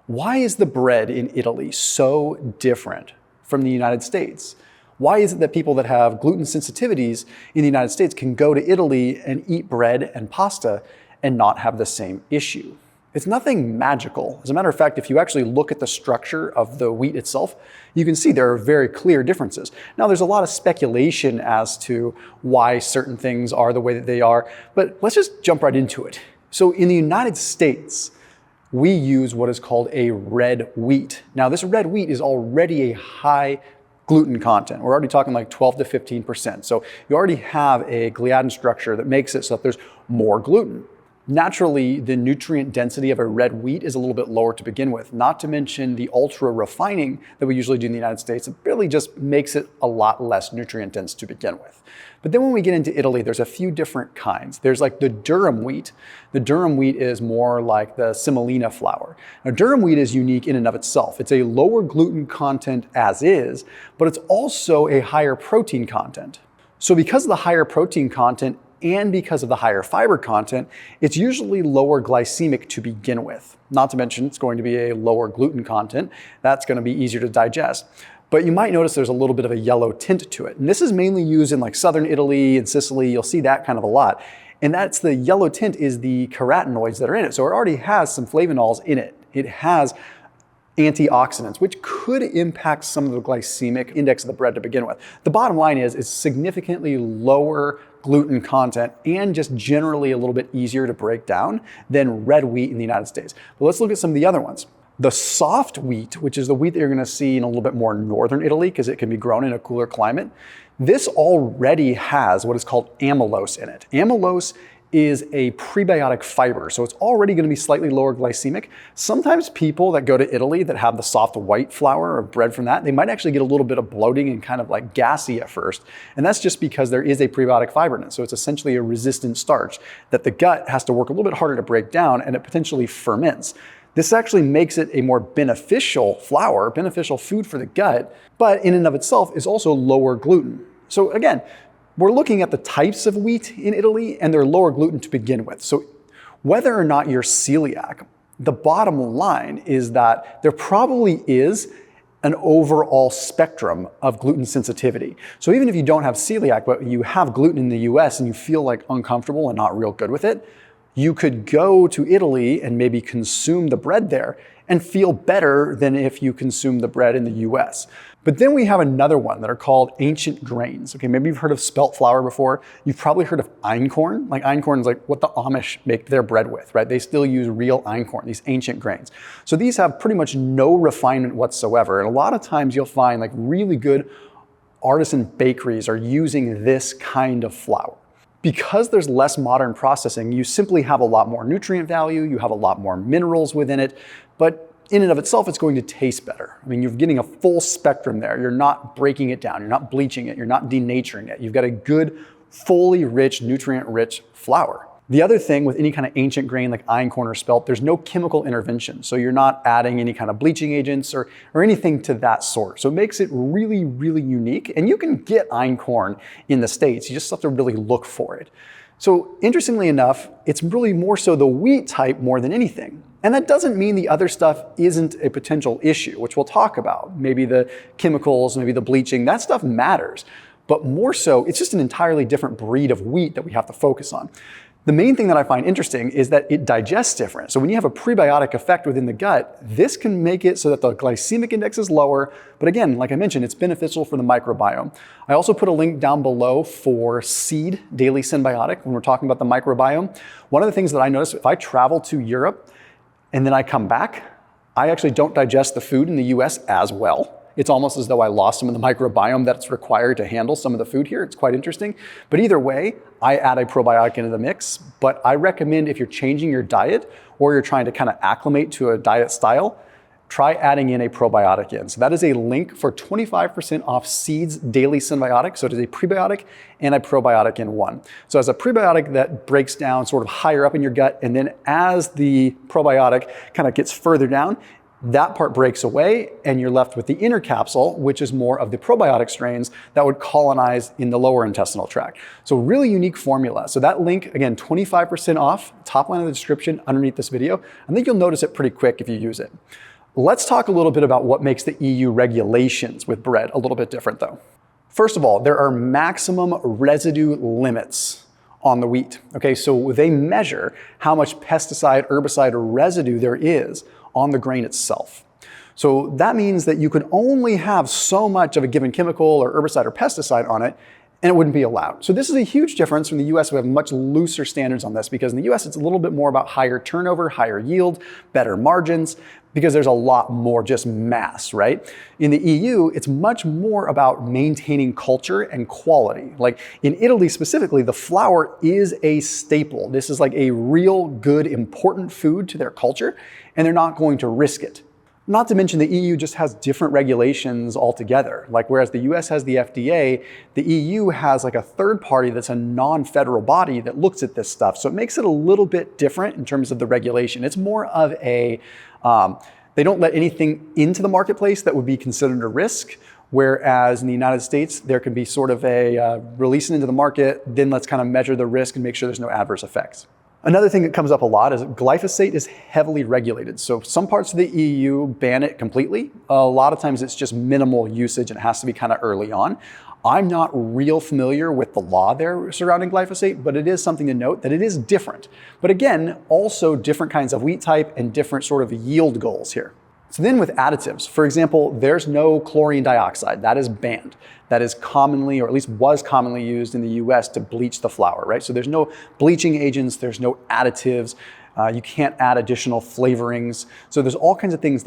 Why is the bread in Italy so different from the United States? Why is it that people that have gluten sensitivities in the United States can go to Italy and eat bread and pasta and not have the same issue? It's nothing magical. As a matter of fact, if you actually look at the structure of the wheat itself, you can see there are very clear differences. Now, there's a lot of speculation as to why certain things are the way that they are, but let's just jump right into it. So in the United States, we use what is called a red wheat. Now, this red wheat is already a high gluten content. We're already talking like 12 to 15%. So you already have a gliadin structure that makes it so that there's more gluten. Naturally, the nutrient density of a red wheat is a little bit lower to begin with, not to mention the ultra refining that we usually do in the United States. It really just makes it a lot less nutrient dense to begin with. But then when we get into Italy, there's a few different kinds. There's like the durum wheat. The durum wheat is more like the semolina flour. Now, durum wheat is unique in and of itself. It's a lower gluten content as is, but it's also a higher protein content. So because of the higher protein content, and because of the higher fiber content, it's usually lower glycemic to begin with. Not to mention, it's going to be a lower gluten content. That's going to be easier to digest. But you might notice there's a little bit of a yellow tint to it. And this is mainly used in like southern Italy and Sicily. You'll see that kind of a lot. And that's the yellow tint is the carotenoids that are in it. So it already has some flavonols in it. It has antioxidants, which could impact some of the glycemic index of the bread to begin with. The bottom line is it's significantly lower gluten content and just generally a little bit easier to break down than red wheat in the United States. But let's look at some of the other ones. The soft wheat, which is the wheat that you're going to see in a little bit more northern Italy because it can be grown in a cooler climate, this already has what is called amylose in it. Amylose is a prebiotic fiber, so it's already going to be slightly lower glycemic. Sometimes people that go to Italy that have the soft white flour or bread from that, they might actually get a little bit of bloating and kind of like gassy at first. And that's just because there is a prebiotic fiber in it. So it's essentially a resistant starch that the gut has to work a little bit harder to break down, and it potentially ferments. This actually makes it a more beneficial flour, beneficial food for the gut, but in and of itself is also lower gluten. So again, we're looking at the types of wheat in Italy, and they're lower gluten to begin with. So whether or not you're celiac, the bottom line is that there probably is an overall spectrum of gluten sensitivity. So even if you don't have celiac, but you have gluten in the US and you feel like uncomfortable and not real good with it, you could go to Italy and maybe consume the bread there and feel better than if you consume the bread in the US. But then we have another one that are called ancient grains. Okay, maybe you've heard of spelt flour before. You've probably heard of einkorn. Like einkorn is like what the Amish make their bread with, right? They still use real einkorn, these ancient grains. So these have pretty much no refinement whatsoever. And a lot of times you'll find like really good artisan bakeries are using this kind of flour. Because there's less modern processing, you simply have a lot more nutrient value, you have a lot more minerals within it, but in and of itself, it's going to taste better. I mean, you're getting a full spectrum there. You're not breaking it down, you're not bleaching it, you're not denaturing it. You've got a good, fully rich, nutrient-rich flour. The other thing with any kind of ancient grain like einkorn or spelt, there's no chemical intervention. So you're not adding any kind of bleaching agents or anything to that sort. So it makes it really, really unique. And you can get einkorn in the States. You just have to really look for it. So interestingly enough, it's really more so the wheat type more than anything. And that doesn't mean the other stuff isn't a potential issue, which we'll talk about. Maybe the chemicals, maybe the bleaching, that stuff matters. But more so, it's just an entirely different breed of wheat that we have to focus on. The main thing that I find interesting is that it digests different. So when you have a prebiotic effect within the gut, this can make it so that the glycemic index is lower. But again, like I mentioned, it's beneficial for the microbiome. I also put a link down below for Seed Daily Synbiotic when we're talking about the microbiome. One of the things that I notice, if I travel to Europe and then I come back, I actually don't digest the food in the US as well. It's almost as though I lost some of the microbiome that's required to handle some of the food here. It's quite interesting. But either way, I add a probiotic into the mix. But I recommend if you're changing your diet or you're trying to kind of acclimate to a diet style, try adding in a probiotic in. So that is a link for 25% off Seed's Daily Synbiotic. So it is a prebiotic and a probiotic in one. So as a prebiotic that breaks down sort of higher up in your gut, and then as the probiotic kind of gets further down, that part breaks away and you're left with the inner capsule, which is more of the probiotic strains that would colonize in the lower intestinal tract. So really unique formula. So that link, again, 25% off, top line of the description underneath this video. I think you'll notice it pretty quick if you use it. Let's talk a little bit about what makes the EU regulations with bread a little bit different though. First of all, there are maximum residue limits on the wheat. Okay, so they measure how much pesticide, herbicide, or residue there is on the grain itself. So that means that you could only have so much of a given chemical or herbicide or pesticide on it, and it wouldn't be allowed. So this is a huge difference from the US. We have much looser standards on this because in the US, it's a little bit more about higher turnover, higher yield, better margins, because there's a lot more just mass, right? In the EU, it's much more about maintaining culture and quality. Like in Italy specifically, the flour is a staple. This is like a real good, important food to their culture, and they're not going to risk it. Not to mention the EU just has different regulations altogether. Like whereas the US has the FDA, the EU has like a third party that's a non-federal body that looks at this stuff. So it makes it a little bit different in terms of the regulation. It's more of a, they don't let anything into the marketplace that would be considered a risk. Whereas in the United States, there can be sort of a release it into the market, then let's kind of measure the risk and make sure there's no adverse effects. Another thing that comes up a lot is glyphosate is heavily regulated. So some parts of the EU ban it completely. A lot of times it's just minimal usage and it has to be kind of early on. I'm not real familiar with the law there surrounding glyphosate, but it is something to note that it is different. But again, also different kinds of wheat type and different sort of yield goals here. So then with additives, for example, there's no chlorine dioxide. That is banned. That is commonly, or at least was commonly used in the US to bleach the flour, right? So there's no bleaching agents, there's no additives. You can't add additional flavorings. So there's all kinds of things,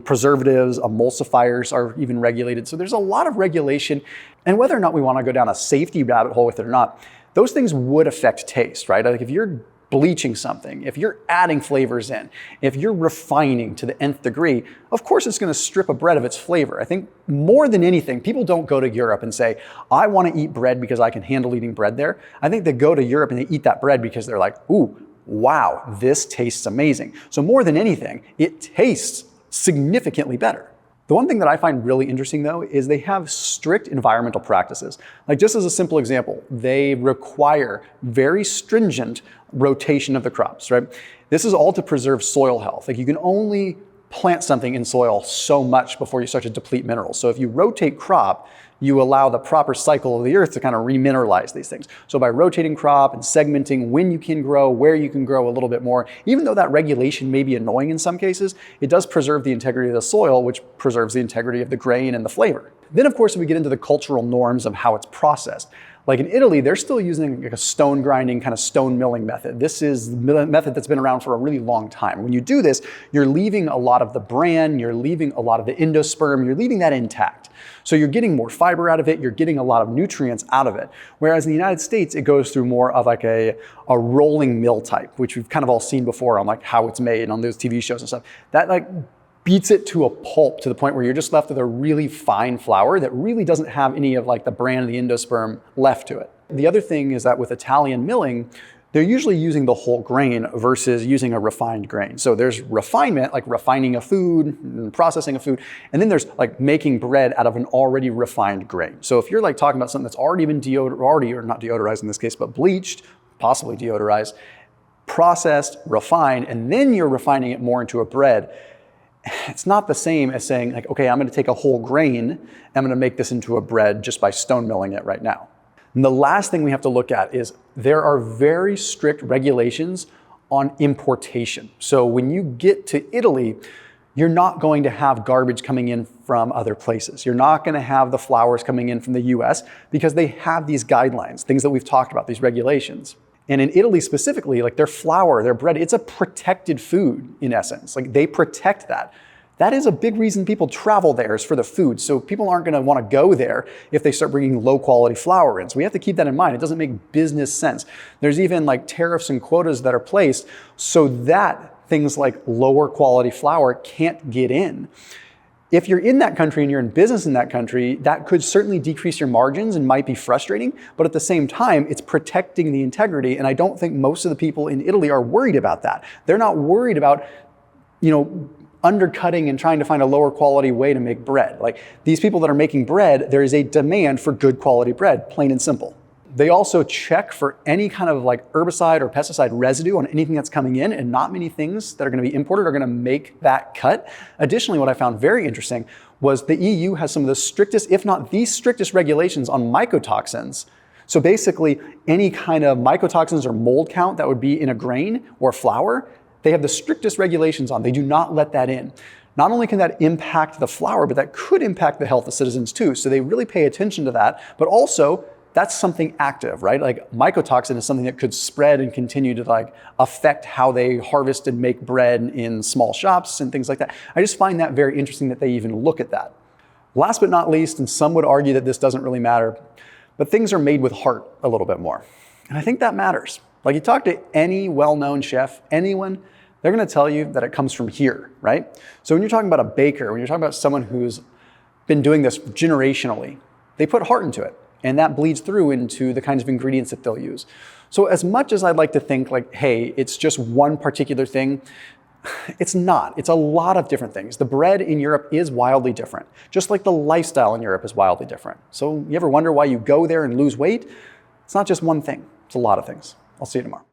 preservatives, emulsifiers are even regulated. So there's a lot of regulation. And whether or not we want to go down a safety rabbit hole with it or not, those things would affect taste, right? Like if you're bleaching something, if you're adding flavors in, if you're refining to the nth degree, of course it's going to strip a bread of its flavor. I think more than anything, people don't go to Europe and say, I want to eat bread because I can handle eating bread there. I think they go to Europe and they eat that bread because they're like, ooh, wow, this tastes amazing. So more than anything, it tastes significantly better. The one thing that I find really interesting though is they have strict environmental practices. Like just as a simple example, they require very stringent rotation of the crops, right? This is all to preserve soil health. Like you can only plant something in soil so much before you start to deplete minerals. So if you rotate crop, you allow the proper cycle of the earth to kind of remineralize these things. So by rotating crop and segmenting when you can grow, where you can grow a little bit more, even though that regulation may be annoying in some cases, it does preserve the integrity of the soil, which preserves the integrity of the grain and the flavor. Then of course, we get into the cultural norms of how it's processed. Like in Italy, they're still using like a stone grinding, kind of stone milling method. This is the method that's been around for a really long time. When you do this, you're leaving a lot of the bran, you're leaving a lot of the endosperm, you're leaving that intact. So you're getting more fiber out of it, you're getting a lot of nutrients out of it. Whereas in the United States, it goes through more of like a rolling mill type, which we've kind of all seen before on like How It's Made on those TV shows and stuff. That like beats it to a pulp to the point where you're just left with a really fine flour that really doesn't have any of like the bran and the endosperm left to it. The other thing is that with Italian milling, they're usually using the whole grain versus using a refined grain. So there's refinement, like refining a food and processing a food, and then there's like making bread out of an already refined grain. So if you're like talking about something that's already been or not deodorized in this case, but bleached, possibly deodorized, processed, refined, and then you're refining it more into a bread, it's not the same as saying like, okay, I'm going to take a whole grain, I'm going to make this into a bread just by stone milling it right now. And the last thing we have to look at is there are very strict regulations on importation. So when you get to Italy, you're not going to have garbage coming in from other places. You're not going to have the flours coming in from the US because they have these guidelines, things that we've talked about, these regulations. And in Italy specifically, like their flour, their bread, it's a protected food in essence. Like they protect that. That is a big reason people travel there is for the food. So people aren't going to want to go there if they start bringing low quality flour in. So we have to keep that in mind. It doesn't make business sense. There's even like tariffs and quotas that are placed so that things like lower quality flour can't get in. If you're in that country and you're in business in that country, that could certainly decrease your margins and might be frustrating, but at the same time, it's protecting the integrity. And I don't think most of the people in Italy are worried about that. They're not worried about, undercutting and trying to find a lower quality way to make bread. Like these people that are making bread, there is a demand for good quality bread, plain and simple. They also check for any kind of like herbicide or pesticide residue on anything that's coming in, and not many things that are going to be imported are going to make that cut. Additionally, what I found very interesting was the EU has some of the strictest, if not the strictest, regulations on mycotoxins. So basically, any kind of mycotoxins or mold count that would be in a grain or flour, they have the strictest regulations on. They do not let that in. Not only can that impact the flour, but that could impact the health of citizens too. So they really pay attention to that. But also, that's something active, right? Like mycotoxin is something that could spread and continue to like affect how they harvest and make bread in small shops and things like that. I just find that very interesting that they even look at that. Last but not least, and some would argue that this doesn't really matter, but things are made with heart a little bit more. And I think that matters. Like you talk to any well-known chef, anyone, they're gonna tell you that it comes from here, right? So when you're talking about a baker, when you're talking about someone who's been doing this generationally, they put heart into it. And that bleeds through into the kinds of ingredients that they'll use. So as much as I'd like to think like, hey, it's just one particular thing, it's not. It's a lot of different things. The bread in Europe is wildly different, just like the lifestyle in Europe is wildly different. So you ever wonder why you go there and lose weight? It's not just one thing. It's a lot of things. I'll see you tomorrow.